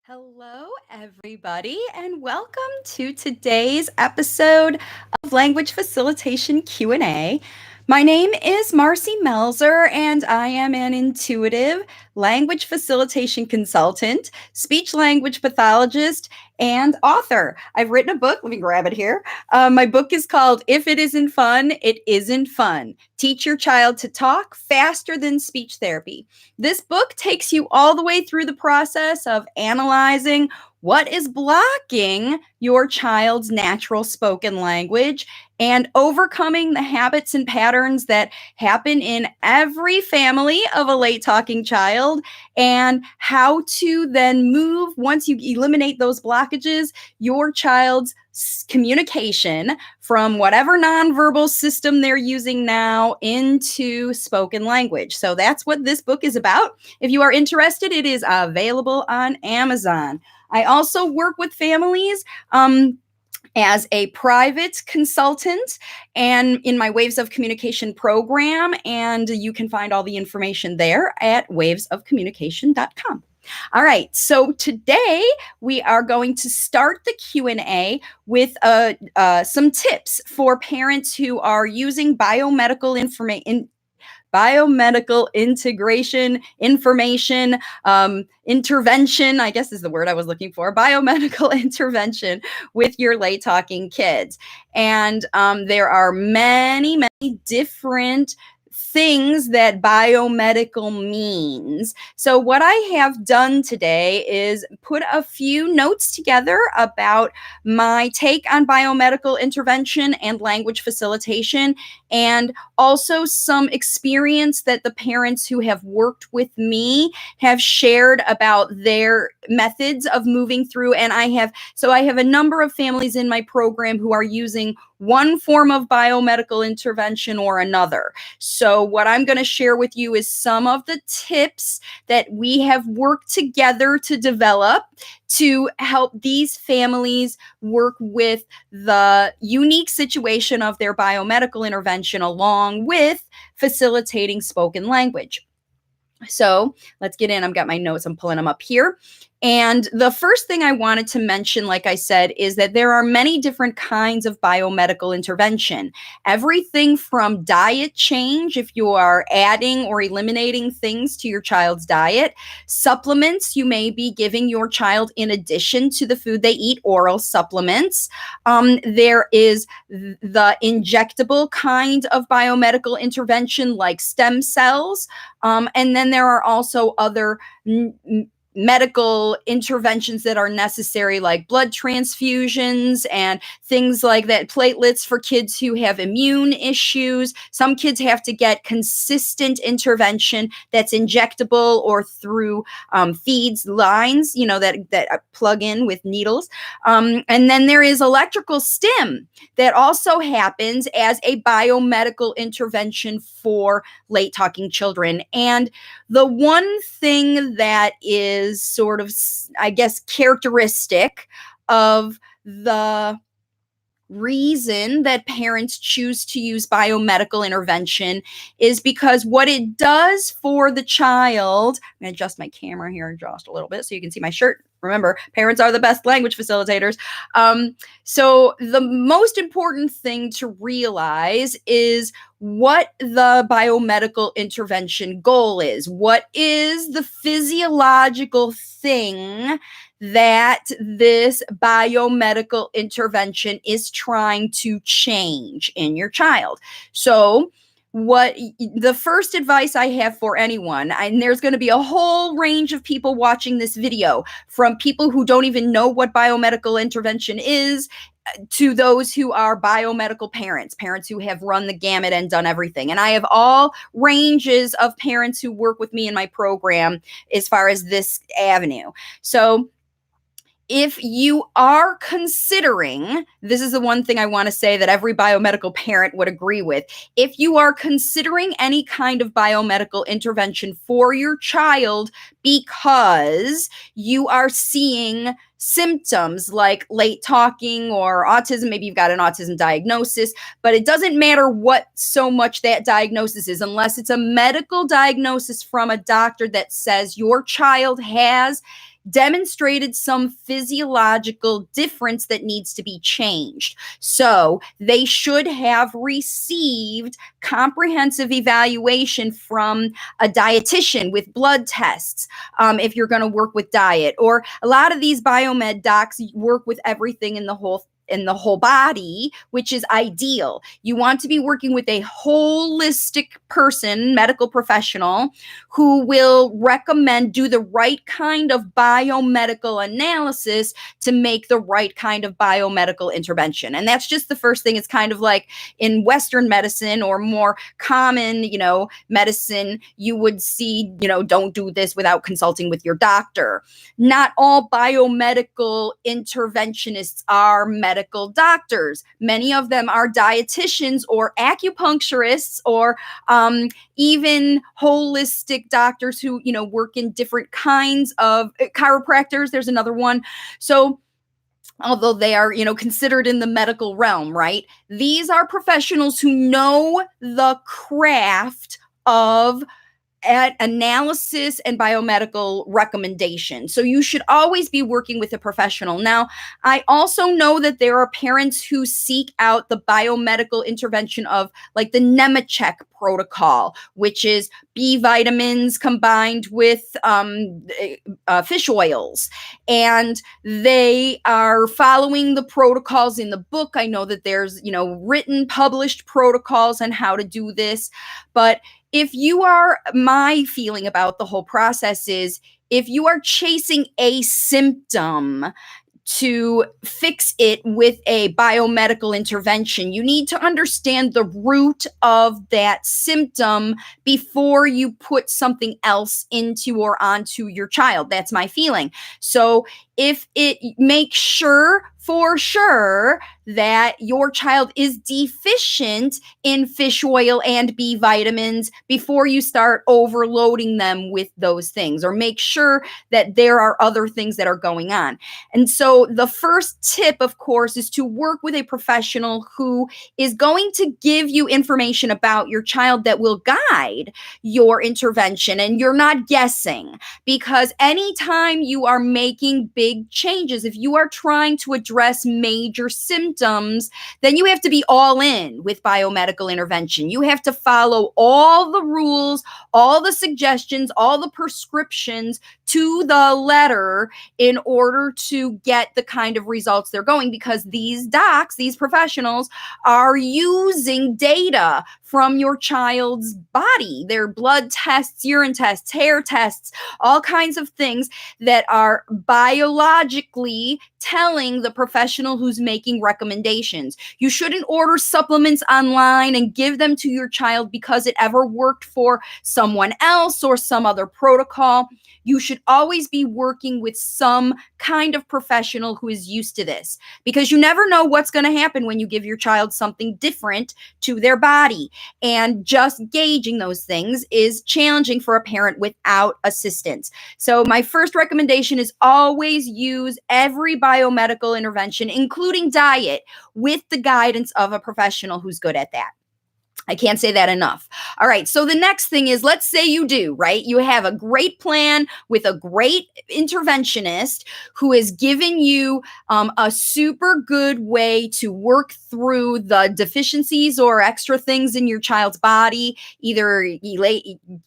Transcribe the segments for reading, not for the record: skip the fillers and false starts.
Hello, everybody, and welcome to today's episode of Language Facilitation Q&A. My name is Marcy Melzer, and I am an intuitive language facilitation consultant, speech language pathologist, and author. I've written a book. Let me grab it here. My book is called If It Isn't Fun, It Isn't Fun. Teach Your Child to Talk Faster Than Speech Therapy. This book takes you all the way through the process of analyzing what is blocking your child's natural spoken language and overcoming the habits and patterns that happen in every family of a late talking child, and how to then move, once you eliminate those blockages, your child's communication from whatever nonverbal system they're using now into spoken language. So that's what this book is about. If you are interested, it is available on Amazon. I also work with families as a private consultant and in my Waves of Communication program, and you can find all the information there at wavesofcommunication.com. All right, so today we are going to start the Q&A with some tips for parents who are using biomedical integration, information, intervention, I guess is the word I was looking for, biomedical intervention with your late talking kids. And there are many different things that biomedical means. So what I have done today is put a few notes together about my take on biomedical intervention and language facilitation, and also some experience that the parents who have worked with me have shared about their methods of moving through. And I have a number of families in my program who are using one form of biomedical intervention or another. So what I'm going to share with you is some of the tips that we have worked together to develop to help these families work with the unique situation of their biomedical intervention along with facilitating spoken language. So let's get in. I've got my notes. I'm pulling them up here. And the first thing I wanted to mention, like I said, is that there are many different kinds of biomedical intervention. Everything from diet change, if you are adding or eliminating things to your child's diet, supplements you may be giving your child in addition to the food they eat, oral supplements. There is the injectable kind of biomedical intervention like stem cells. And then there are also other medical interventions that are necessary, like blood transfusions and things like that, platelets for kids who have immune issues. Some kids have to get consistent intervention that's injectable or through feeds lines, that plug in with needles. And then there is electrical stim that also happens as a biomedical intervention for late talking children. And the one thing that is sort of, I guess, characteristic of the reason that parents choose to use biomedical intervention is because what it does for the child. I'm going to adjust my camera here just a little bit so you can see my shirt. Remember, parents are the best language facilitators. So the most important thing to realize is what the biomedical intervention goal is. What is the physiological thing that this biomedical intervention is trying to change in your child? So what the first advice I have for anyone, and there's going to be a whole range of people watching this video, from people who don't even know what biomedical intervention is to those who are biomedical parents who have run the gamut and done everything. And I have all ranges of parents who work with me in my program as far as this avenue. So if you are considering, this is the one thing I want to say that every biomedical parent would agree with. If you are considering any kind of biomedical intervention for your child because you are seeing symptoms like late talking or autism. Maybe you've got an autism diagnosis, but it doesn't matter what so much that diagnosis is, unless it's a medical diagnosis from a doctor that says your child has demonstrated some physiological difference that needs to be changed. So they should have received comprehensive evaluation from a dietitian with blood tests, if you're going to work with diet. Or a lot of these biomed docs work with everything in the whole body, which is ideal. You want to be working with a holistic person, medical professional, who will do the right kind of biomedical analysis to make the right kind of biomedical intervention. And that's just the first thing. It's kind of like in Western medicine or more common, medicine, you would see, don't do this without consulting with your doctor. Not all biomedical interventionists are medical doctors. Many of them are dietitians or acupuncturists or even holistic doctors who, work in different kinds of chiropractors. There's another one. So although they are, considered in the medical realm, right? These are professionals who know the craft of analysis and biomedical recommendation. So you should always be working with a professional. Now, I also know that there are parents who seek out the biomedical intervention of like the Nemetschek protocol, which is B vitamins combined with fish oils. And they are following the protocols in the book. I know that there's, written, published protocols on how to do this. But my feeling about the whole process is if you are chasing a symptom to fix it with a biomedical intervention, you need to understand the root of that symptom before you put something else into or onto your child. That's my feeling. So if it makes for sure that your child is deficient in fish oil and B vitamins before you start overloading them with those things, or make sure that there are other things that are going on. And so the first tip, of course, is to work with a professional who is going to give you information about your child that will guide your intervention, and you're not guessing, because anytime you are making big changes, if you are trying to address major symptoms, then you have to be all in with biomedical intervention. You have to follow all the rules, all the suggestions, all the prescriptions to the letter in order to get the kind of results they're going, because these docs, these professionals, are using data from your child's body, their blood tests, urine tests, hair tests, all kinds of things that are biologically telling the professional who's making recommendations. You shouldn't order supplements online and give them to your child because it ever worked for someone else or some other protocol. You should always be working with some kind of professional who is used to this, because you never know what's going to happen when you give your child something different to their body. And just gauging those things is challenging for a parent without assistance. So my first recommendation is always use every biomedical intervention, including diet, with the guidance of a professional who's good at that. I can't say that enough. All right. So the next thing is, let's say you do, right? You have a great plan with a great interventionist who has given you a super good way to work through the deficiencies or extra things in your child's body, either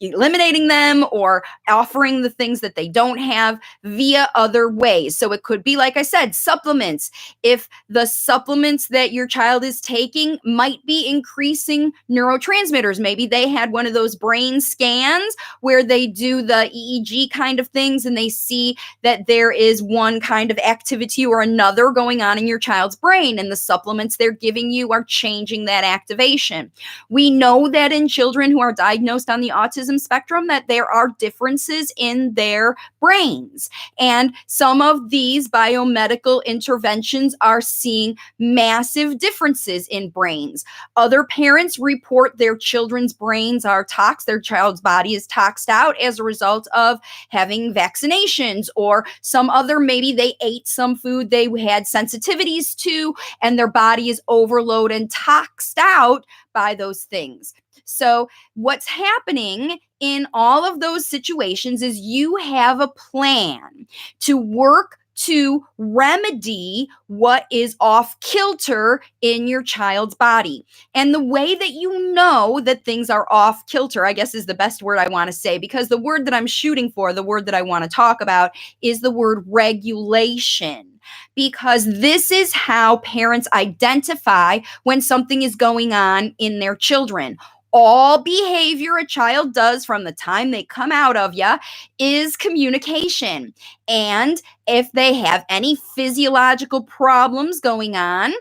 eliminating them or offering the things that they don't have via other ways. So it could be, like I said, supplements. If the supplements that your child is taking might be increasing neurotransmitters. Maybe they had one of those brain scans where they do the EEG kind of things and they see that there is one kind of activity or another going on in your child's brain, and the supplements they're giving you are changing that activation. We know that in children who are diagnosed on the autism spectrum that there are differences in their brains, and some of these biomedical interventions are seeing massive differences in brains. Other parents report report their children's brains are their child's body is toxed out as a result of having vaccinations or some other, maybe they ate some food they had sensitivities to and their body is overloaded and toxed out by those things. So what's happening in all of those situations is you have a plan to work to remedy what is off kilter in your child's body. And the way that you know that things are off kilter, I guess is the best word I want to say, because the word that I'm shooting for, the word that I want to talk about is the word regulation. Because this is how parents identify when something is going on in their children. All behavior a child does from the time they come out of you is communication. And if they have any physiological problems going on,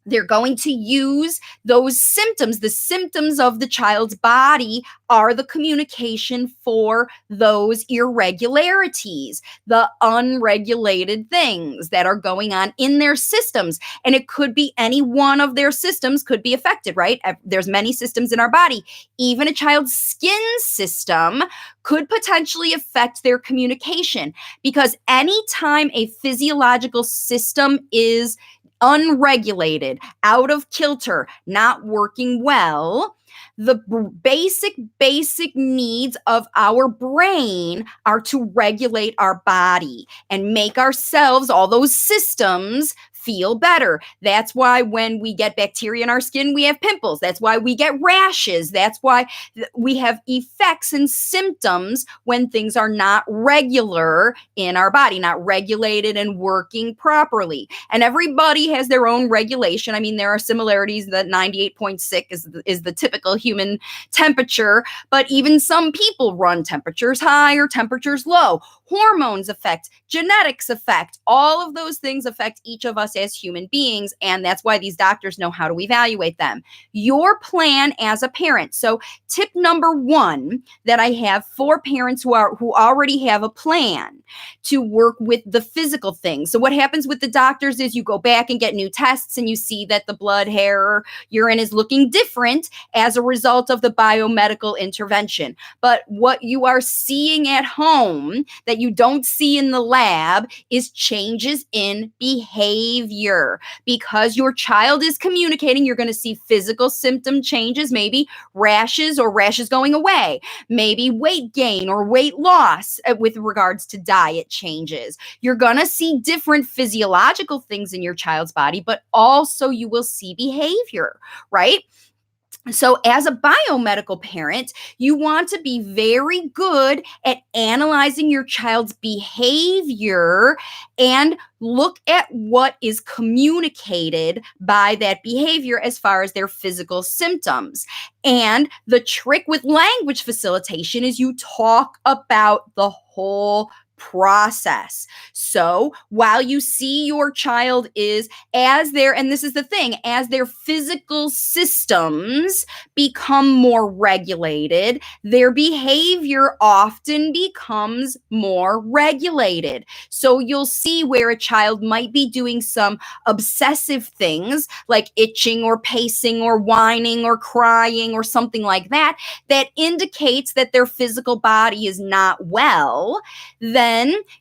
they're going to use those symptoms. The symptoms of the child's body are the communication for those irregularities, the unregulated things that are going on in their systems. And it could be any one of their systems could be affected, right? There's many systems in our body. Even a child's skin system could potentially affect their communication, because anytime a physiological system is unregulated, out of kilter, not working well, the basic needs of our brain are to regulate our body and make ourselves, all those systems, feel better. That's why when we get bacteria in our skin, we have pimples. That's why we get rashes. That's why we have effects and symptoms when things are not regular in our body, not regulated and working properly. And everybody has their own regulation. I mean, there are similarities that 98.6 is the typical human temperature, but even some people run temperatures high or temperatures low. Hormones affect, genetics affect, all of those things affect each of us as human beings, and that's why these doctors know how to evaluate them. Your plan as a parent. So tip number one that I have for parents who already have a plan to work with the physical things. So what happens with the doctors is you go back and get new tests and you see that the blood, hair, or urine is looking different as a result of the biomedical intervention. But what you are seeing at home that you don't see in the lab is changes in behavior. Because your child is communicating, you're going to see physical symptom changes, maybe rashes or rashes going away, maybe weight gain or weight loss with regards to diet changes. You're going to see different physiological things in your child's body, but also you will see behavior, right? So as a biomedical parent, you want to be very good at analyzing your child's behavior and look at what is communicated by that behavior as far as their physical symptoms. And the trick with language facilitation is you talk about the whole process. So while you see your child is and this is the thing, as their physical systems become more regulated, their behavior often becomes more regulated. So you'll see where a child might be doing some obsessive things like itching or pacing or whining or crying or something like that, that indicates that their physical body is not well. Then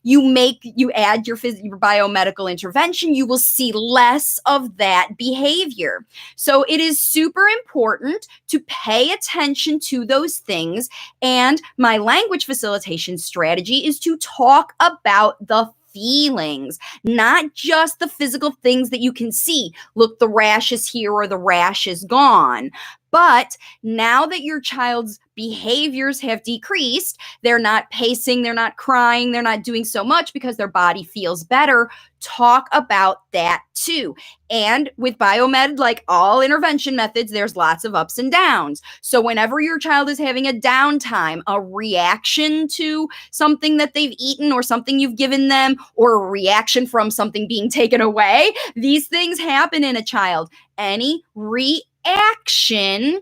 you add your biomedical intervention, you will see less of that behavior. So it is super important to pay attention to those things. And my language facilitation strategy is to talk about the feelings, not just the physical things that you can see. Look, the rash is here or the rash is gone. But now that your child's behaviors have decreased, they're not pacing, they're not crying, they're not doing so much because their body feels better. Talk about that too. And with biomed, like all intervention methods, there's lots of ups and downs. So whenever your child is having a downtime, a reaction to something that they've eaten or something you've given them, or a reaction from something being taken away, these things happen in a child. Any reaction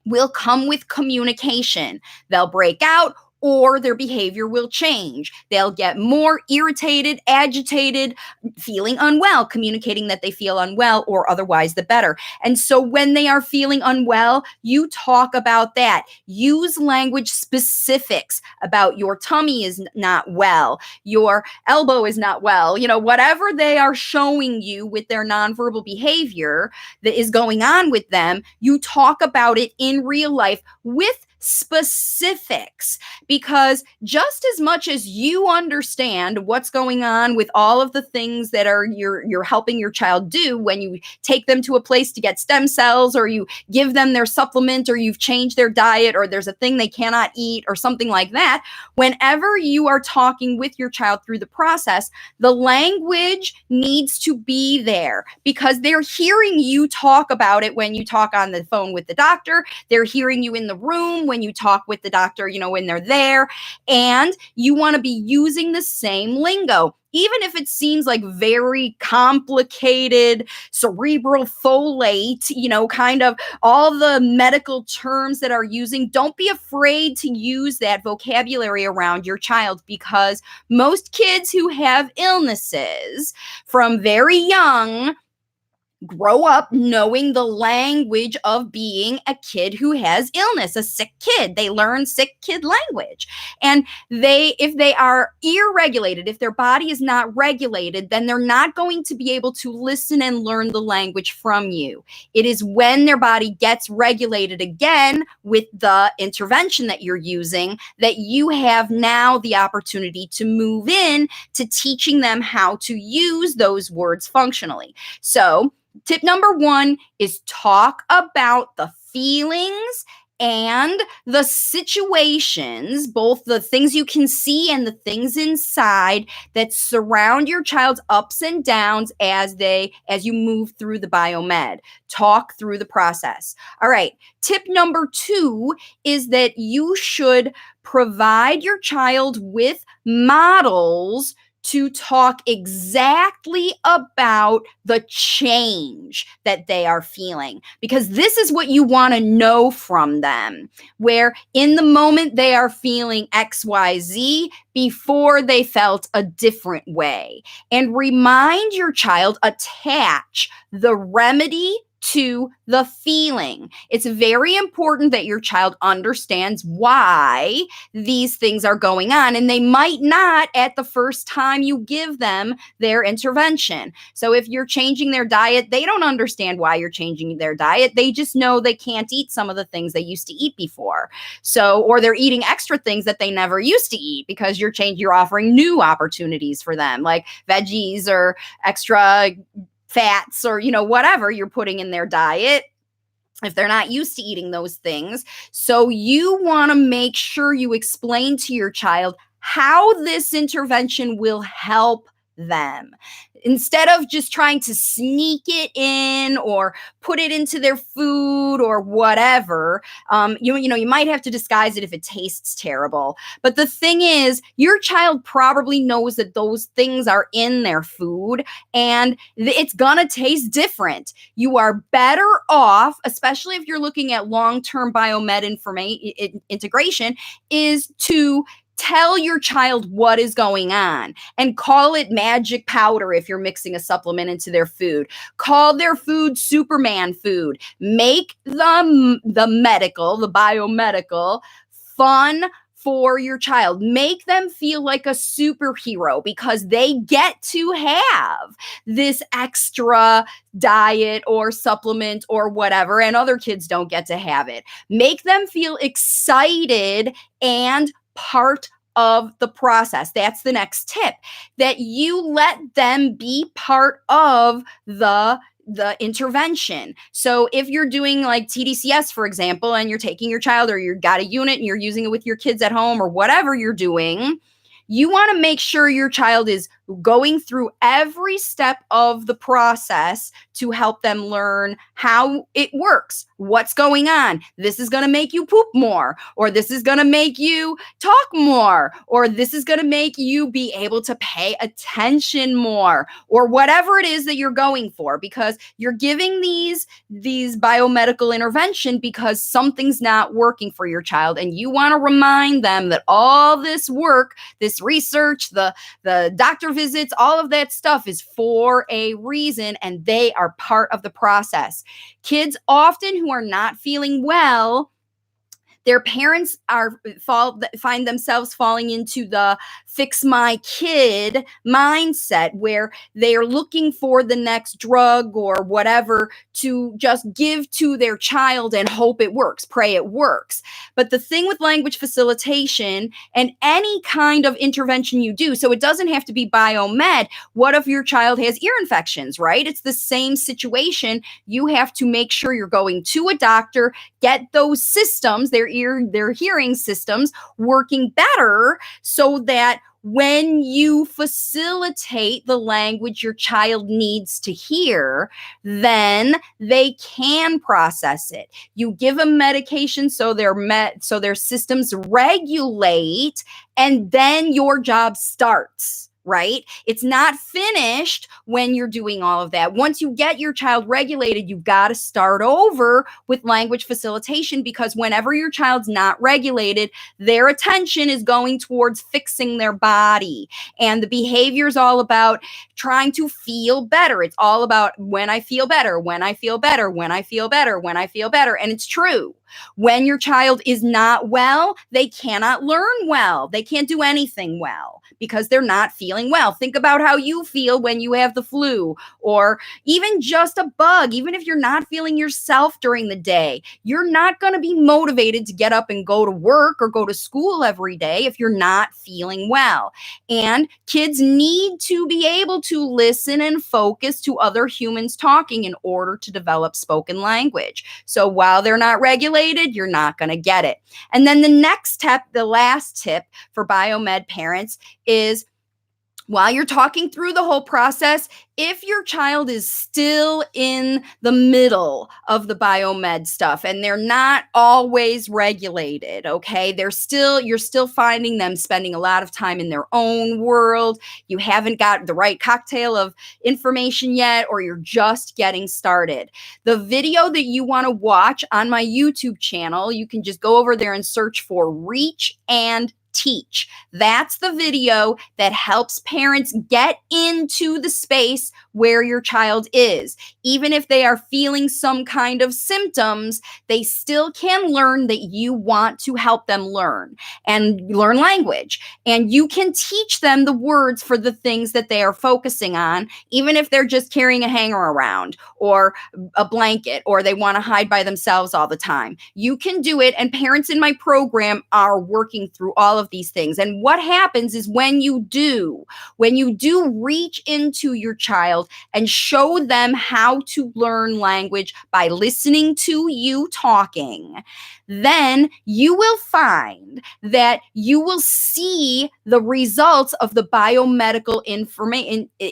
will come with communication. They'll break out, or their behavior will change. They'll get more irritated, agitated, feeling unwell, communicating that they feel unwell, or otherwise the better. And so when they are feeling unwell, you talk about that. Use language specifics about your tummy is not well, your elbow is not well, whatever they are showing you with their nonverbal behavior that is going on with them, you talk about it in real life with specifics, because just as much as you understand what's going on with all of the things that are you're helping your child do when you take them to a place to get stem cells, or you give them their supplement, or you've changed their diet, or there's a thing they cannot eat or something like that, whenever you are talking with your child through the process, the language needs to be there, because they're hearing you talk about it when you talk on the phone with the doctor. They're hearing you in the room when you talk with the doctor, when they're there, and you want to be using the same lingo. Even if it seems like very complicated, cerebral folate, kind of all the medical terms that are using, don't be afraid to use that vocabulary around your child, because most kids who have illnesses from very young grow up knowing the language of being a kid who has illness, a sick kid. They learn sick kid language. And if they are irregulated, if their body is not regulated, then they're not going to be able to listen and learn the language from you. It is when their body gets regulated again with the intervention that you're using that you have now the opportunity to move in to teaching them how to use those words functionally. So, tip number 1 is talk about the feelings and the situations, both the things you can see and the things inside that surround your child's ups and downs as you move through the biomed. Talk through the process. All right. Tip number 2 is that you should provide your child with models to talk exactly about the change that they are feeling, because this is what you want to know from them, where in the moment they are feeling XYZ before they felt a different way. And remind your child, attach the remedy to the feeling. It's very important that your child understands why these things are going on, and they might not at the first time you give them their intervention. So if you're changing their diet, they don't understand why you're changing their diet. They just know they can't eat some of the things they used to eat before. Or they're eating extra things that they never used to eat because you're offering new opportunities for them, like veggies or extra fats or, whatever you're putting in their diet if they're not used to eating those things. So you want to make sure you explain to your child how this intervention will help them, instead of just trying to sneak it in or put it into their food or whatever. You might have to disguise it if it tastes terrible. But the thing is, your child probably knows that those things are in their food and it's gonna taste different. You are better off, especially if you're looking at long-term biomed integration, is to tell your child what is going on and call it magic powder if you're mixing a supplement into their food. Call their food Superman food. Make the biomedical fun for your child. Make them feel like a superhero because they get to have this extra diet or supplement or whatever, and other kids don't get to have it. Make them feel excited and part of the process. That's the next tip, that you let them be part of the intervention. So if you're doing like TDCS, for example, and you're taking your child, or you've got a unit and you're using it with your kids at home or whatever you're doing, you want to make sure your child is going through every step of the process to help them learn how it works, what's going on. This is going to make you poop more, or this is going to make you talk more, or this is going to make you be able to pay attention more, or whatever it is that you're going for, because you're giving these biomedical intervention because something's not working for your child, and you want to remind them that all this work, this research, the doctor visits, all of that stuff is for a reason, and they are part of the process. Kids often who are not feeling well, their parents find themselves falling into the fix my kid mindset, where they are looking for the next drug or whatever to just give to their child and hope it works, pray it works. But the thing with language facilitation and any kind of intervention you do, so it doesn't have to be biomed. What if your child has ear infections, right? It's the same situation. You have to make sure you're going to a doctor, get those systems, their hearing systems working better, so that when you facilitate the language your child needs to hear, then they can process it. You give them medication so their systems regulate, and then your job starts. Right? It's not finished when you're doing all of that. Once you get your child regulated, you've got to start over with language facilitation, because whenever your child's not regulated, their attention is going towards fixing their body. And the behavior is all about trying to feel better. It's all about when I feel better, when I feel better, when I feel better, when I feel better. And it's true. When your child is not well, they cannot learn well. They can't do anything well because they're not feeling well. Think about how you feel when you have the flu, or even just a bug. Even if you're not feeling yourself during the day, you're not going to be motivated to get up and go to work or go to school every day if you're not feeling well. And kids need to be able to listen and focus to other humans talking in order to develop spoken language. So while they're not regulated, you're not going to get it. And then the next step, the last tip for biomed parents is, while you're talking through the whole process, if your child is still in the middle of the biomed stuff and they're not always regulated, okay, you're still finding them spending a lot of time in their own world. You haven't got the right cocktail of information yet, or you're just getting started. The video that you want to watch on my YouTube channel, you can just go over there and search for Reach and Teach. That's the video that helps parents get into the space where your child is. Even if they are feeling some kind of symptoms, they still can learn that you want to help them learn language. And you can teach them the words for the things that they are focusing on, even if they're just carrying a hanger around or a blanket, or they want to hide by themselves all the time. You can do it, and parents in my program are working through all of these things. And what happens is when you do reach into your child and show them how to learn language by listening to you talking, then you will find that you will see the results of the biomedical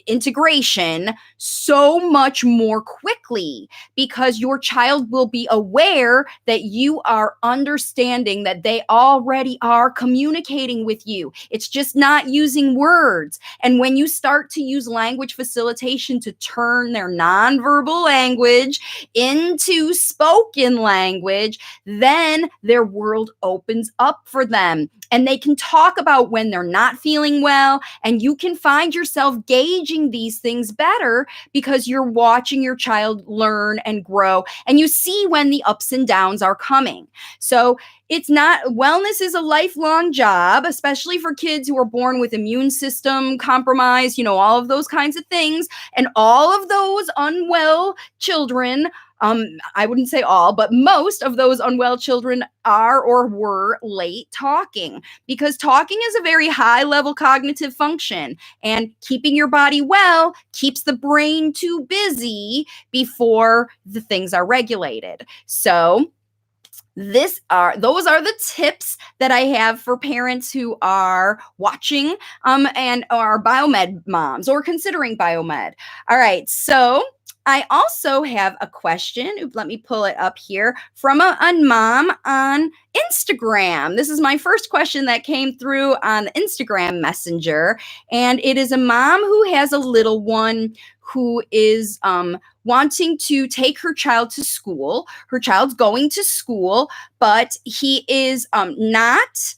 integration so much more quickly, because your child will be aware that you are understanding that they already are communicating with you. It's just not using words. And when you start to use language facilitation to turn their nonverbal language into spoken language, then their world opens up for them. And they can talk about when they're not feeling well, and you can find yourself gauging these things better because you're watching your child learn and grow, and you see when the ups and downs are coming. So wellness is a lifelong job, especially for kids who are born with immune system compromise, all of those kinds of things. And all of those unwell children, I wouldn't say all, but most of those unwell children are or were late talking, because talking is a very high level cognitive function, and keeping your body well keeps the brain too busy before the things are regulated. So Those are the tips that I have for parents who are watching and are biomed moms or considering biomed. All right, so I also have a question. Let me pull it up here from a mom on Instagram. This is my first question that came through on the Instagram Messenger, and it is a mom who has a little one who is wanting to take her child to school. Her child's going to school, but he is not.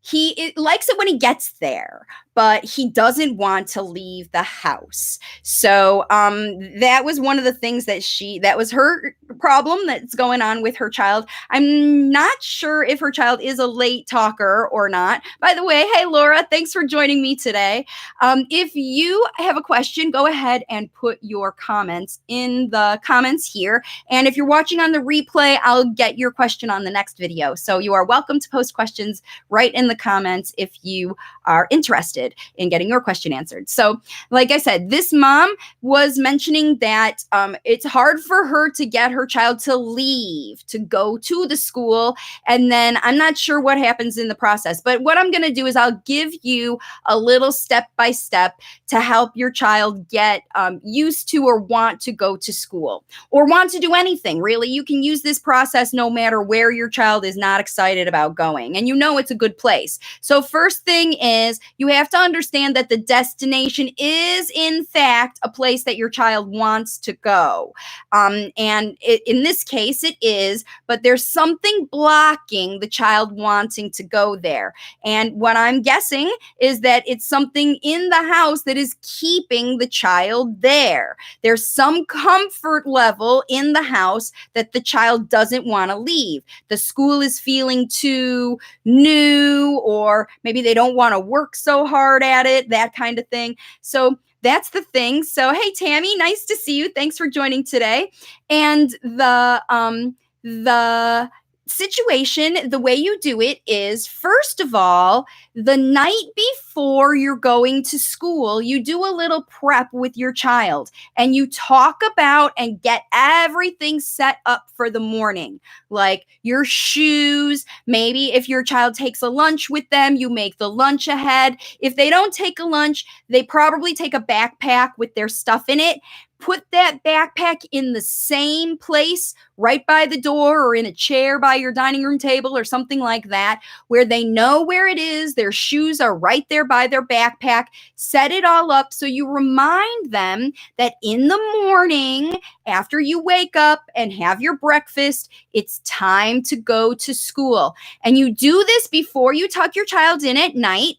He likes it when he gets there, but he doesn't want to leave the house. So that was one of the things that was her problem that's going on with her child. I'm not sure if her child is a late talker or not. By the way, hey Laura, thanks for joining me today. If you have a question, go ahead and put your comments in the comments here. And if you're watching on the replay, I'll get your question on the next video. So you are welcome to post questions right in the comments if you are interested in getting your question answered. So like I said, this mom was mentioning that it's hard for her to get her child to leave, to go to the school. And then I'm not sure what happens in the process. But what I'm going to do is I'll give you a little step-by-step to help your child get used to or want to go to school or want to do anything. Really, you can use this process no matter where your child is not excited about going. And you know it's a good place. So first thing is you have to understand that the destination is in fact a place that your child wants to go. In this case it is, but there's something blocking the child wanting to go there. And what I'm guessing is that it's something in the house that is keeping the child there. There's some comfort level in the house that the child doesn't want to leave. The school is feeling too new, or maybe they don't want to work so hard at it, that kind of thing. So that's the thing. So, hey, Tammy, nice to see you. Thanks for joining today. And the situation, the way you do it is, first of all, the night before you're going to school, you do a little prep with your child and you talk about and get everything set up for the morning, like your shoes. Maybe if your child takes a lunch with them, you make the lunch ahead. If they don't take a lunch, they probably take a backpack with their stuff in it. Put that backpack in the same place right by the door or in a chair by your dining room table or something like that, where they know where it is. Their shoes are right there by their backpack. Set it all up so you remind them that in the morning, after you wake up and have your breakfast, it's time to go to school. And you do this before you tuck your child in at night.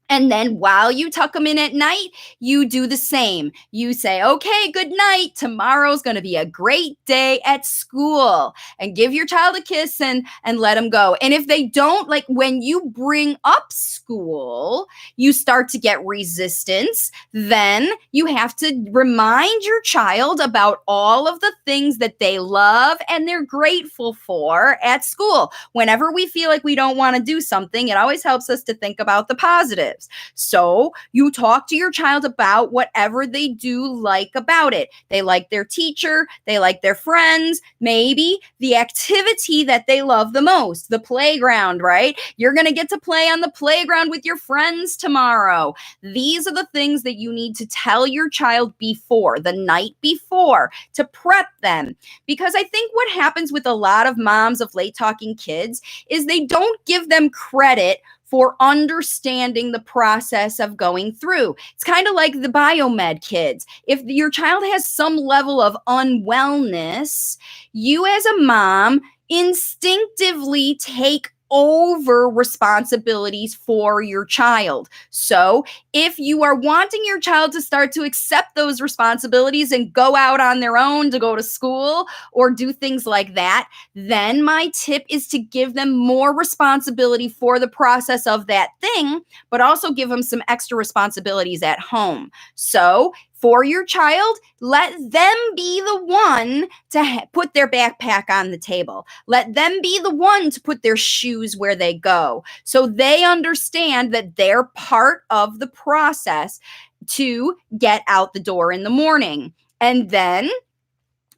And then while you tuck them in at night, you do the same. You say, okay, good night. Tomorrow's going to be a great day at school, and give your child a kiss and let them go. And if they don't, like when you bring up school, you start to get resistance, then you have to remind your child about all of the things that they love and they're grateful for at school. Whenever we feel like we don't want to do something, it always helps us to think about the positive. So you talk to your child about whatever they do like about it. They like their teacher, they like their friends, maybe the activity that they love the most, the playground, right? You're going to get to play on the playground with your friends tomorrow. These are the things that you need to tell your child before, the night before, to prep them. Because I think what happens with a lot of moms of late talking kids is they don't give them credit for understanding the process of going through. It's kind of like the biomed kids. If your child has some level of unwellness, you as a mom instinctively take over responsibilities for your child. So if you are wanting your child to start to accept those responsibilities and go out on their own to go to school or do things like that, then my tip is to give them more responsibility for the process of that thing, but also give them some extra responsibilities at home. So for your child, let them be the one to put their backpack on the table. Let them be the one to put their shoes where they go. So they understand that they're part of the process to get out the door in the morning. And then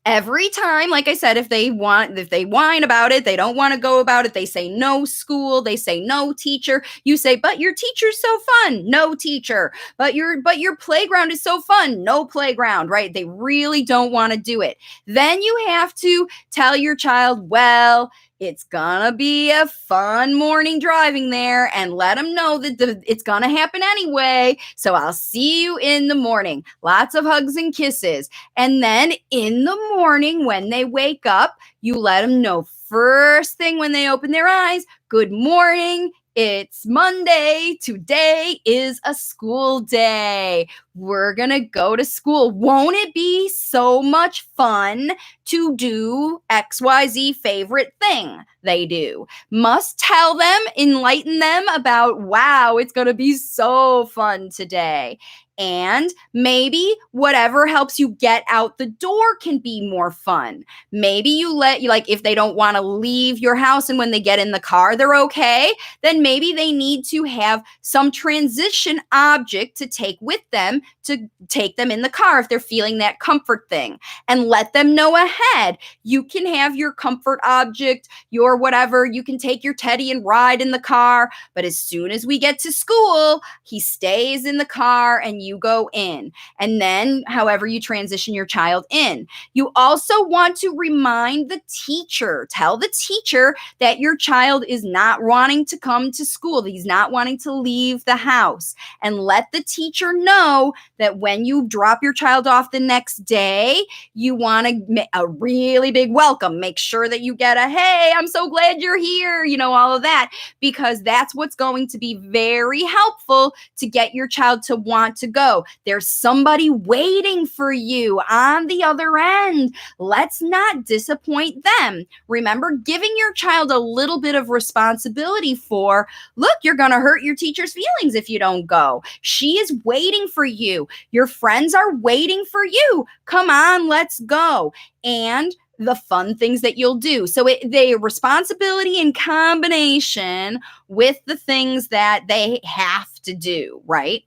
Every time, like I said, if they whine about it, they don't want to go about it, they say no school, they say no teacher, you say, but your teacher's so fun, no teacher, but your playground is so fun, no playground, right? They really don't want to do it. Then you have to tell your child, well, it's gonna be a fun morning driving there, and let them know that it's gonna happen anyway. So I'll see you in the morning. Lots of hugs and kisses. And then in the morning when they wake up, you let them know first thing when they open their eyes, good morning. It's Monday. Today is a school day. We're going to go to school. Won't it be so much fun to do XYZ favorite thing they do? Must tell them, enlighten them about, wow, it's going to be so fun today. And maybe whatever helps you get out the door can be more fun. Maybe like if they don't want to leave your house and when they get in the car, they're okay, then maybe they need to have some transition object to take with them to take them in the car if they're feeling that comfort thing, and let them know ahead. You can have your comfort object, your whatever, you can take your teddy and ride in the car, but as soon as we get to school, he stays in the car and you go in. And then however you transition your child in. You also want to remind the teacher, tell the teacher that your child is not wanting to come to school, that he's not wanting to leave the house, and let the teacher know that when you drop your child off the next day, you want to make a really big welcome. Make sure that you get a, hey, I'm so glad you're here, all of that, because that's what's going to be very helpful to get your child to want to go. There's somebody waiting for you on the other end. Let's not disappoint them. Remember, giving your child a little bit of responsibility for, look, you're going to hurt your teacher's feelings if you don't go. She is waiting for you. Your friends are waiting for you. Come on, let's go. And the fun things that you'll do. So they responsibility in combination with the things that they have to do, right?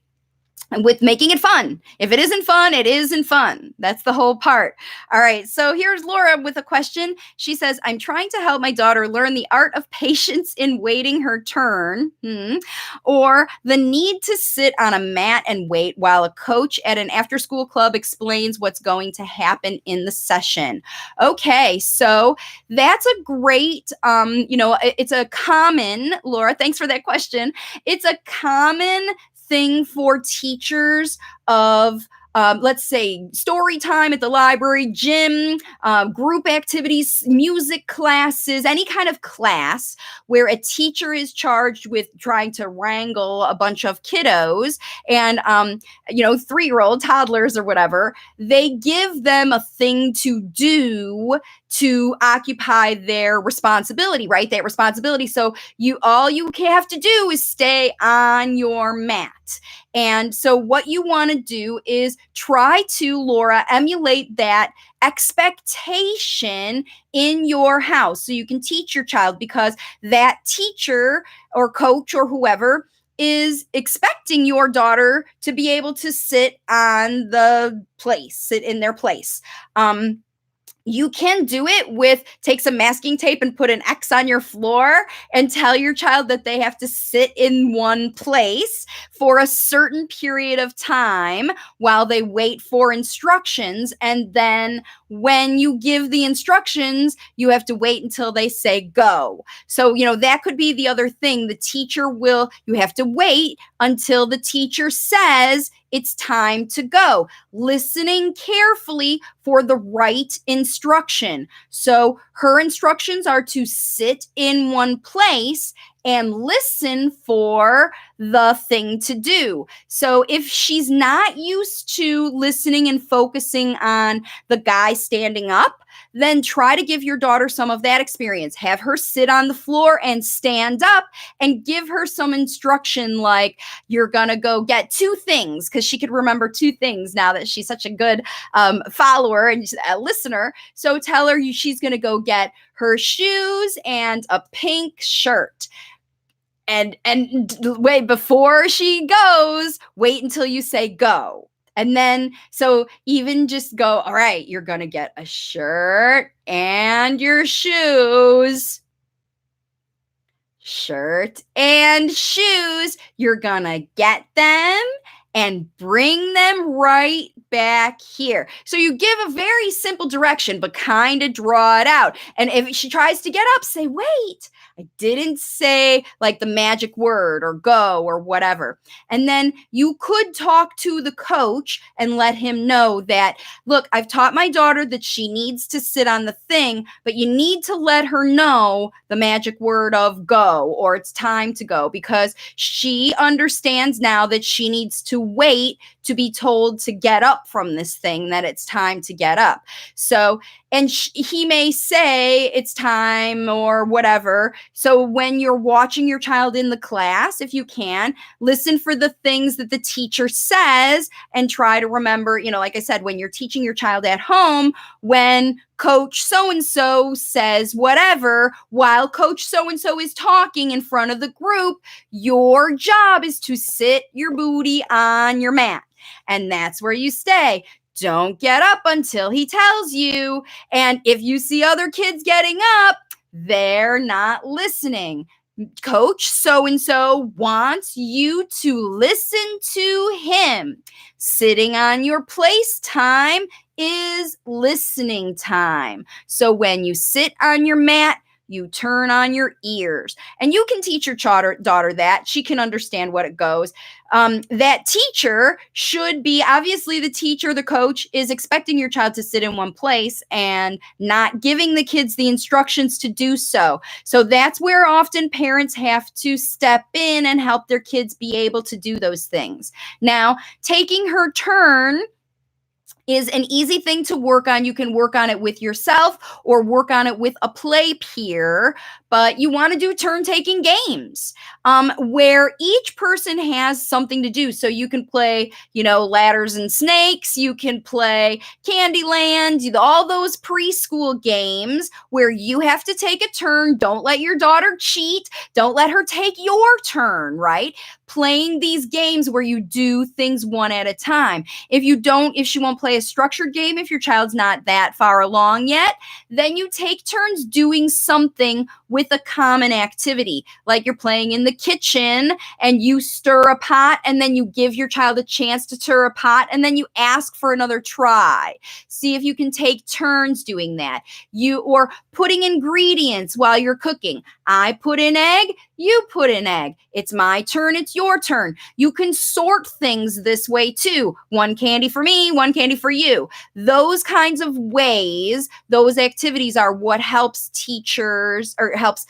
And with making it fun. If it isn't fun, it isn't fun. That's the whole part. All right. So here's Laura with a question. She says, I'm trying to help my daughter learn the art of patience in waiting her turn, or the need to sit on a mat and wait while a coach at an after-school club explains what's going to happen in the session. Okay. So that's a great, it's a common, Laura, thanks for that question. It's a common thing for teachers of let's say story time at the library, gym, group activities, music classes, any kind of class where a teacher is charged with trying to wrangle a bunch of kiddos and 3-year-old toddlers or whatever. They give them a thing to do to occupy their responsibility, right? That responsibility. So all you have to do is stay on your mat. And so what you want to do is try to, Laura, emulate that expectation in your house so you can teach your child, because that teacher or coach or whoever is expecting your daughter to be able to sit in their place. You can do it with, take some masking tape and put an X on your floor and tell your child that they have to sit in one place for a certain period of time while they wait for instructions. And then when you give the instructions, you have to wait until they say go. So, that could be the other thing. You have to wait until the teacher says it's time to go, listening carefully for the right instruction. So her instructions are to sit in one place and listen for the thing to do. So if she's not used to listening and focusing on the guy standing up, then try to give your daughter some of that experience. Have her sit on the floor and stand up and give her some instruction like, you're going to go get 2 things, because she could remember 2 things now that she's such a good follower and a listener. So tell her she's going to go get her shoes and a pink shirt. And wait, before she goes, wait until you say go. And then, so even just go, all right, you're going to get a shirt and your shoes. Shirt and shoes. You're going to get them and bring them right back here. So you give a very simple direction, but kind of draw it out. And if she tries to get up, say, wait, I didn't say like the magic word or go or whatever. And then you could talk to the coach and let him know that, look, I've taught my daughter that she needs to sit on the thing, but you need to let her know the magic word of go, or it's time to go, because she understands now that she needs to wait to be told to get up from this thing, that it's time to get up. So, and he may say it's time or whatever. So when you're watching your child in the class, if you can, listen for the things that the teacher says and try to remember, you know, like I said, when you're teaching your child at home, when coach so-and-so says whatever, while coach so-and-so is talking in front of the group, your job is to sit your booty on your mat. And that's where you stay. Don't get up until he tells you. And if you see other kids getting up, they're not listening. Coach so-and-so wants you to listen to him. Sitting on your place time is listening time. So when you sit on your mat, you turn on your ears. And you can teach your daughter that. She can understand what it goes. That teacher should be, obviously the teacher, the coach, is expecting your child to sit in one place and not giving the kids the instructions to do so. So that's where often parents have to step in and help their kids be able to do those things. Now, taking her turn is an easy thing to work on. You can work on it with yourself or work on it with a play peer, but you want to do turn-taking games where each person has something to do. So you can play, you know, ladders and snakes. You can play Candyland, all those preschool games where you have to take a turn. Don't let your daughter cheat. Don't let her take your turn, right? Playing these games where you do things one at a time. If she won't play a structured game, if your child's not that far along yet, then you take turns doing something with a common activity. Like you're playing in the kitchen and you stir a pot, and then you give your child a chance to stir a pot, and then you ask for another try. See if you can take turns doing that. Or putting ingredients while you're cooking. I put in egg, you put in egg. It's my turn, it's your turn. You can sort things this way too. One candy for me, one candy for you. Those kinds of ways, those activities are what helps teachers, or helps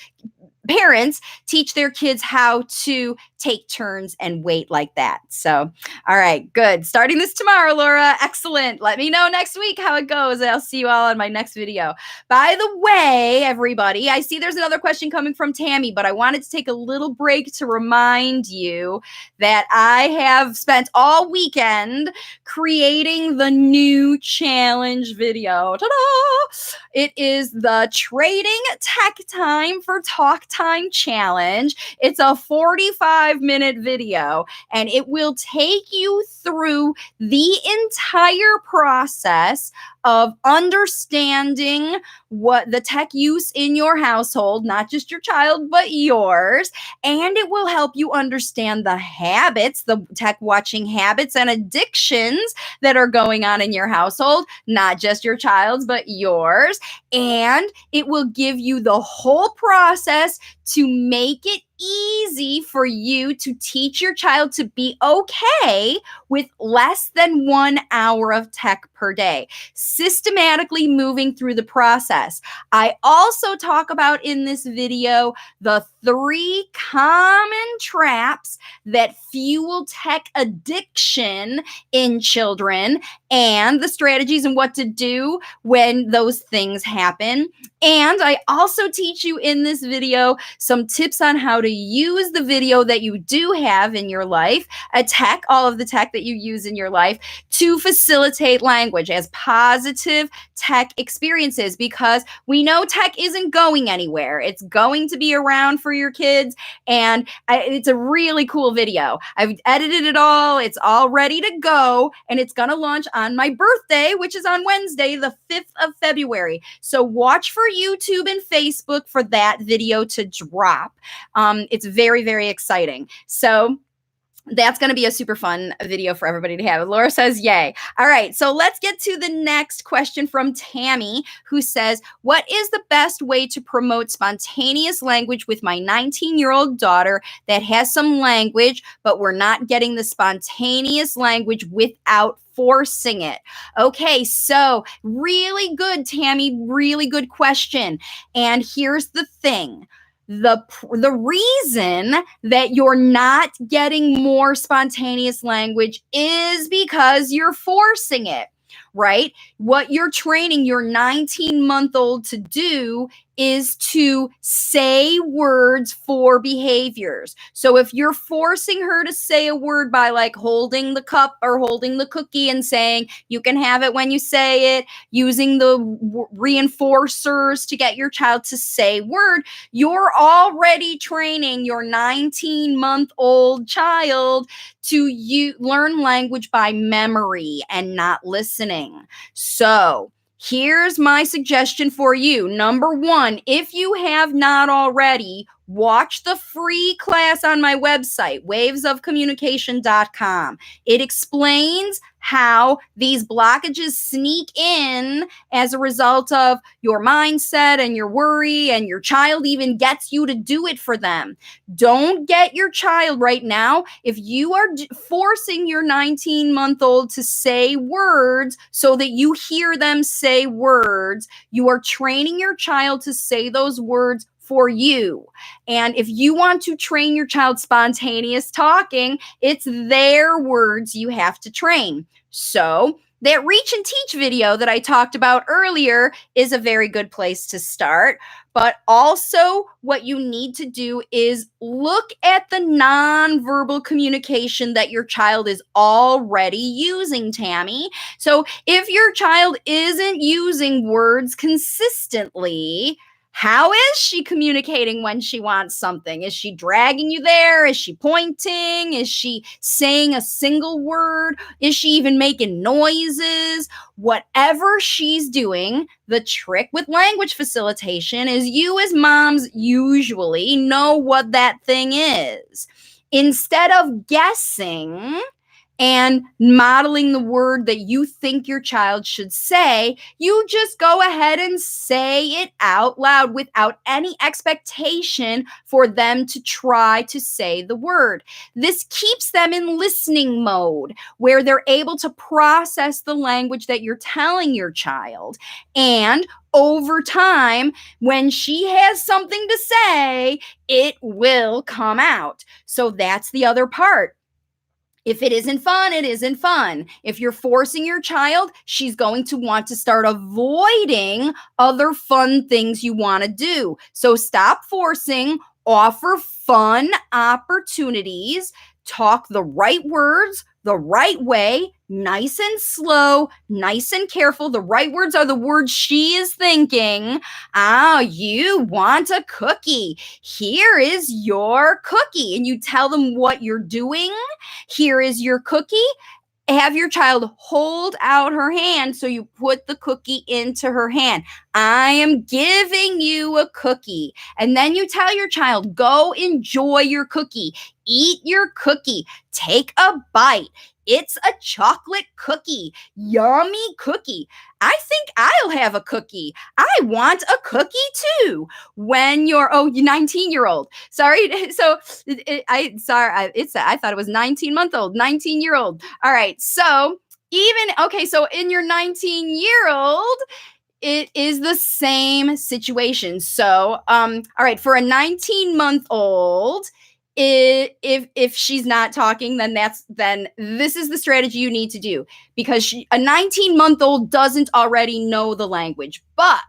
parents teach their kids how to take turns and wait like that. So, all right, good. Starting this tomorrow, Laura. Excellent. Let me know next week how it goes. I'll see you all in my next video. By the way, everybody, I see there's another question coming from Tammy, but I wanted to take a little break to remind you that I have spent all weekend creating the new challenge video. Ta-da! It is the Trading Tech Time for Talk Time Challenge. It's a 45-minute video, and it will take you through the entire process of understanding what the tech use in your household, not just your child, but yours. And it will help you understand the habits, the tech watching habits and addictions that are going on in your household, not just your child's, but yours. And it will give you the whole process to make it easy for you to teach your child to be okay with less than 1 hour of tech per day, systematically moving through the process. I also talk about in this video the 3 common traps that fuel tech addiction in children and the strategies and what to do when those things happen. And I also teach you in this video some tips on how to use the video that you do have in your life, all of the tech that you use in your life to facilitate language as positive tech experiences, because we know tech isn't going anywhere. It's going to be around for your kids, and it's a really cool video. I've edited it all. It's all ready to go, and it's going to launch on my birthday, which is on Wednesday, the 5th of February. So watch for YouTube and Facebook for that video to drop. It's very, very exciting. So that's going to be a super fun video for everybody to have. Laura says, yay. All right. So let's get to the next question from Tammy, who says, what is the best way to promote spontaneous language with my 19-year-old daughter that has some language, but we're not getting the spontaneous language without forcing it? Okay, so really good, Tammy, really good question. And here's the thing. The reason that you're not getting more spontaneous language is because you're forcing it, right? What you're training your 19-month-old to do is to say words for behaviors. So if you're forcing her to say a word by like holding the cup or holding the cookie and saying, you can have it when you say it, using the reinforcers to get your child to say word, you're already training your 19-month-old child to learn language by memory and not listening. So here's my suggestion for you. Number one, if you have not already, watch the free class on my website, wavesofcommunication.com. It explains how these blockages sneak in as a result of your mindset and your worry, and your child even gets you to do it for them. Don't get your child right now. If you are forcing your 19-month-old to say words so that you hear them say words, you are training your child to say those words for you. And if you want to train your child spontaneous talking, it's their words you have to train. So that reach and teach video that I talked about earlier is a very good place to start. But also what you need to do is look at the nonverbal communication that your child is already using, Tammy. So if your child isn't using words consistently, how is she communicating when she wants something? Is she dragging you there? Is she pointing? Is she saying a single word? Is she even making noises? Whatever she's doing, the trick with language facilitation is you as moms usually know what that thing is. Instead of guessing and modeling the word that you think your child should say, you just go ahead and say it out loud without any expectation for them to try to say the word. This keeps them in listening mode, where they're able to process the language that you're telling your child. And over time, when she has something to say, it will come out. So that's the other part. If it isn't fun, it isn't fun. If you're forcing your child, she's going to want to start avoiding other fun things you want to do. So stop forcing, offer fun opportunities, talk the right words, the right way, nice and slow, nice and careful. The right words are the words she is thinking. You want a cookie. Here is your cookie. And you tell them what you're doing. Here is your cookie. Have your child hold out her hand, so you put the cookie into her hand. I am giving you a cookie. And then you tell your child, go enjoy your cookie. Eat your cookie. Take a bite. It's a chocolate cookie. Yummy cookie. I think I'll have a cookie. I want a cookie too. When you're 19-year-old. Sorry. So I thought it was 19-month-old, 19-year-old. All right. So so in your 19-year-old, it is the same situation. So, all right, for a 19-month-old, If she's not talking, then this is the strategy you need to do, because a 19-month-old doesn't already know the language, but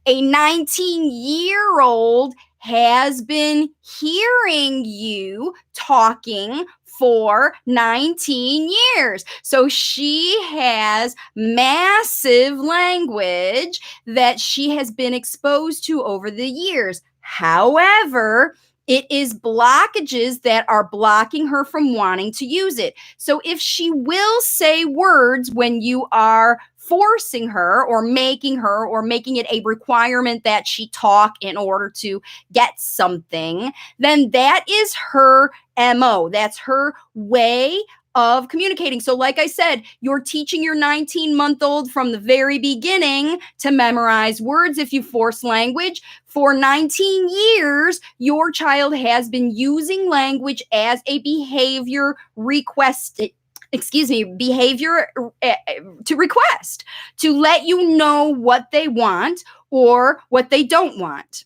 a 19-year-old has been hearing you talking for 19 years. So she has massive language that she has been exposed to over the years. However, it is blockages that are blocking her from wanting to use it. So if she will say words when you are forcing her or making it a requirement that she talk in order to get something, then that is her MO. That's her way of communicating. So like I said, you're teaching your 19-month-old from the very beginning to memorize words. If you force language for 19 years, your child has been using language as a behavior to request, to let you know what they want or what they don't want.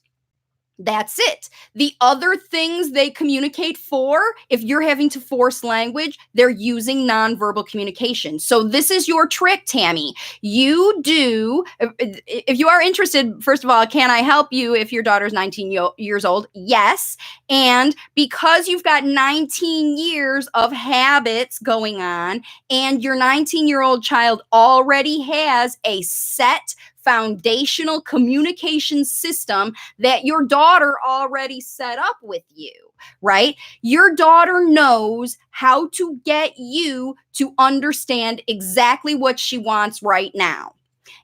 That's it. The other things they communicate for, if you're having to force language, they're using nonverbal communication. So this is your trick, Tammy. You do, if you are interested, first of all, can I help you if your daughter's 19 years old? Yes. And because you've got 19 years of habits going on, and your 19-year-old child already has a set foundational communication system that your daughter already set up with you, right? Your daughter knows how to get you to understand exactly what she wants right now.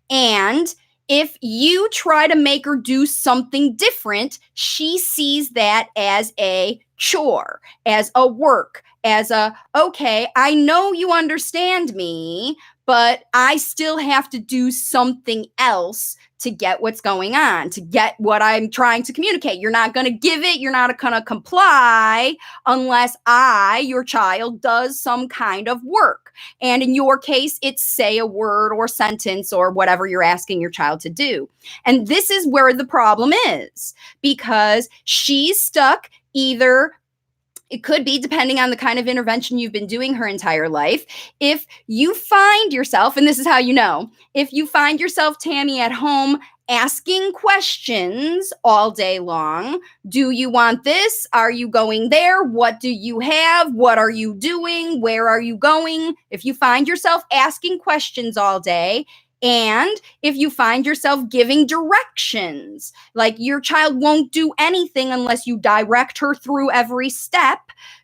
And if you try to make her do something different, she sees that as a chore, as a work, as a, okay, I know you understand me, but I still have to do something else to get what's going on, to get what I'm trying to communicate. You're not going to give it. You're not going to comply unless your child, does some kind of work. And in your case, it's say a word or sentence or whatever you're asking your child to do. And this is where the problem is, because she's stuck either. It could be, depending on the kind of intervention you've been doing her entire life. If you find yourself, and this is how you know, if you find yourself, Tammy, at home asking questions all day long, do you want this? Are you going there? What do you have? What are you doing? Where are you going? If you find yourself asking questions all day, and if you find yourself giving directions, like your child won't do anything unless you direct her through every step.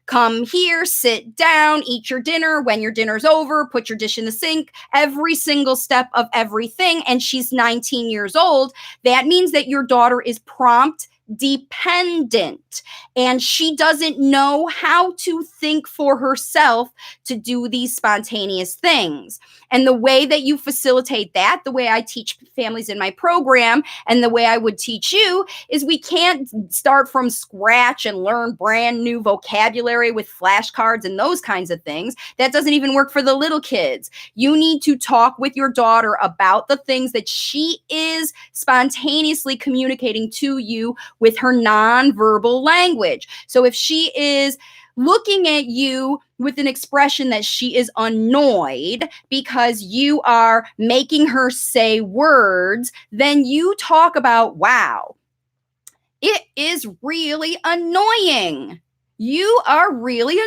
Come here, sit down, eat your dinner. When your dinner's over, put your dish in the sink, every single step of everything. And she's 19 years old. That means that your daughter is prompt dependent, and she doesn't know how to think for herself to do these spontaneous things. And the way that you facilitate that, the way I teach families in my program and the way I would teach you, is we can't start from scratch and learn brand new vocabulary with flashcards and those kinds of things. That doesn't even work for the little kids. You need to talk with your daughter about the things that she is spontaneously communicating to you with her nonverbal language. So if she is looking at you with an expression that she is annoyed because you are making her say words, then you talk about, wow, it is really annoying. You are really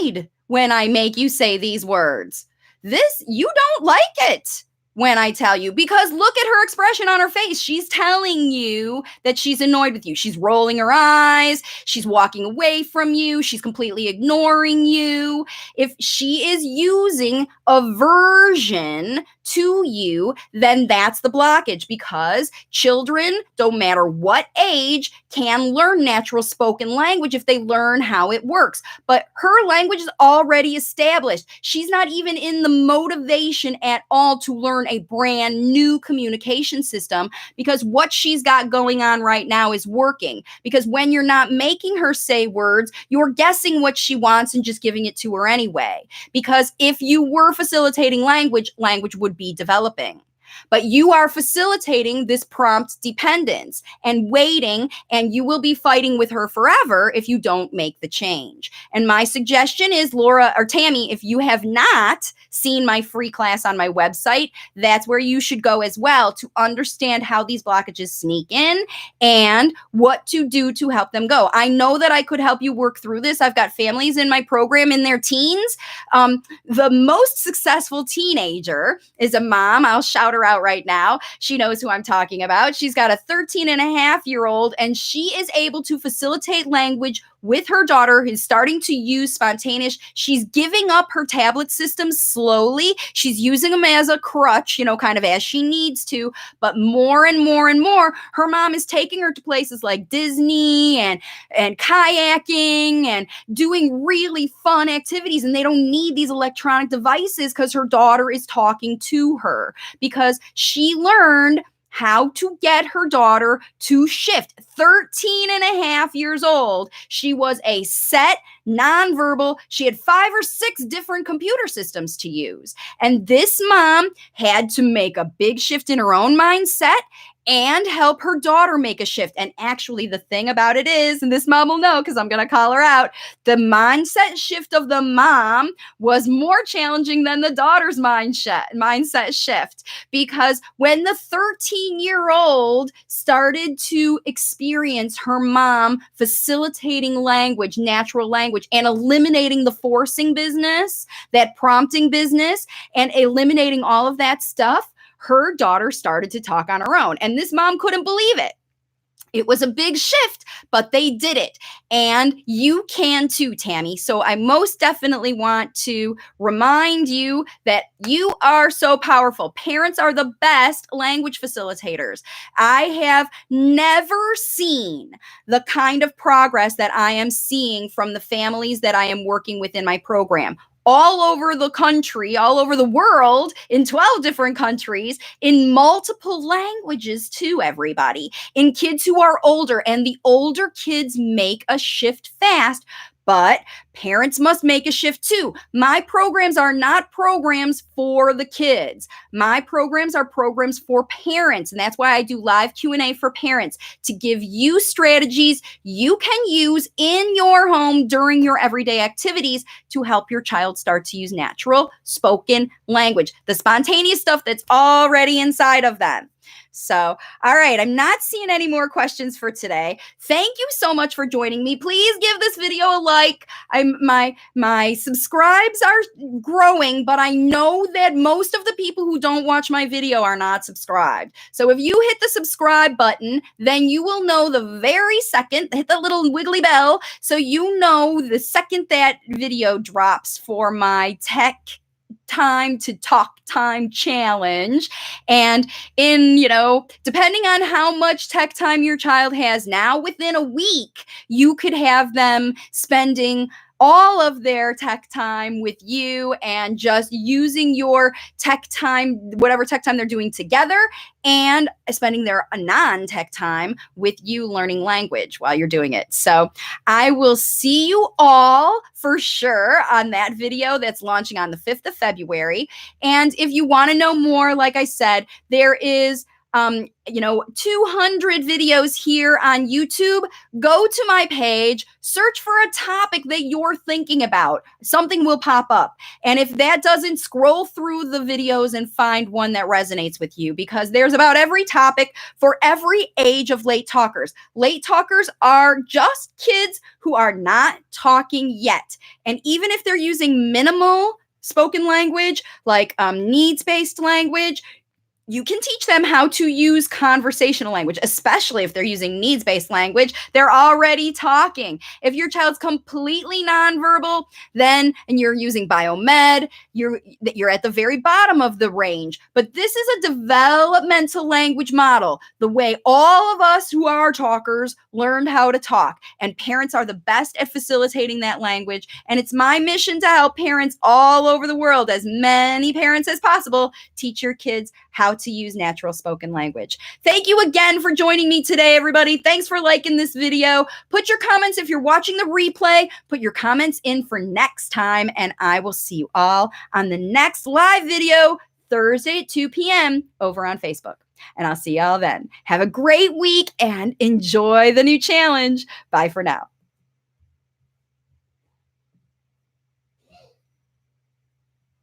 annoyed when I make you say these words. You don't like it when I tell you, because look at her expression on her face. She's telling you that she's annoyed with you. She's rolling her eyes. She's walking away from you. She's completely ignoring you. If she is using aversion to you, then that's the blockage, because children, don't matter what age, can learn natural spoken language if they learn how it works. But her language is already established. She's not even in the motivation at all to learn a brand new communication system, because what she's got going on right now is working. Because when you're not making her say words, you're guessing what she wants and just giving it to her anyway. Because if you were facilitating language would be developing. But you are facilitating this prompt dependence and waiting, and you will be fighting with her forever if you don't make the change. And my suggestion is, Laura or Tammy, if you have not seen my free class on my website, that's where you should go as well to understand how these blockages sneak in and what to do to help them go. I know that I could help you work through this. I've got families in my program in their teens. The most successful teenager is a mom. I'll shout her out right now. She knows who I'm talking about. She's got a 13-and-a-half-year-old, and she is able to facilitate language with her daughter who's starting to use spontaneous. She's giving up her tablet systems slowly. She's using them as a crutch, kind of as she needs to, but more and more and more, her mom is taking her to places like Disney and kayaking and doing really fun activities. And they don't need these electronic devices because her daughter is talking to her, because she learned how to get her daughter to shift. 13-and-a-half-years old. She was a set nonverbal. She had 5 or 6 different computer systems to use. And this mom had to make a big shift in her own mindset and help her daughter make a shift. And actually, the thing about it is, and this mom will know because I'm going to call her out, the mindset shift of the mom was more challenging than the daughter's mindset shift. Because when the 13-year-old started to experience her mom facilitating language, natural language, and eliminating the forcing business, that prompting business, and eliminating all of that stuff, her daughter started to talk on her own. And this mom couldn't believe it. It was a big shift, but they did it. And you can too, Tammy. So I most definitely want to remind you that you are so powerful. Parents are the best language facilitators. I have never seen the kind of progress that I am seeing from the families that I am working with in my program. All over the country, all over the world, in 12 different countries, in multiple languages too, everybody, in kids who are older. And the older kids make a shift fast, but parents must make a shift too. My programs are not programs for the kids. My programs are programs for parents. And that's why I do live Q&A for parents, to give you strategies you can use in your home during your everyday activities to help your child start to use natural spoken language, the spontaneous stuff that's already inside of them. So, all right, I'm not seeing any more questions for today. Thank you so much for joining me. Please give this video a like. My subscribes are growing, but I know that most of the people who don't watch my video are not subscribed. So if you hit the subscribe button, then you will know the very second, hit the little wiggly bell, so you know the second that video drops for my Tech Time to Talk Time challenge. And depending on how much tech time your child has now, within a week, you could have them spending all of their tech time with you and just using your tech time, whatever tech time they're doing together, and spending their non-tech time with you learning language while you're doing it. So I will see you all for sure on that video that's launching on the 5th of February. And if you want to know more, like I said, there is 200 videos here on YouTube. Go to my page, search for a topic that you're thinking about. Something will pop up. And if that doesn't, scroll through the videos and find one that resonates with you, because there's about every topic for every age of late talkers. Late talkers are just kids who are not talking yet. And even if they're using minimal spoken language, like needs-based language, you can teach them how to use conversational language, especially if they're using needs-based language. They're already talking. If your child's completely nonverbal, and you're using biomed, you're at the very bottom of the range. But this is a developmental language model, the way all of us who are talkers learned how to talk. And parents are the best at facilitating that language. And it's my mission to help parents all over the world, as many parents as possible, teach your kids how to use natural spoken language. Thank you again for joining me today, everybody. Thanks for liking this video. Put your comments, if you're watching the replay, put your comments in for next time, and I will see you all on the next live video. Thursday at 2 p.m. over on Facebook. And I'll see y'all then. Have a great week and enjoy the new challenge. Bye for now.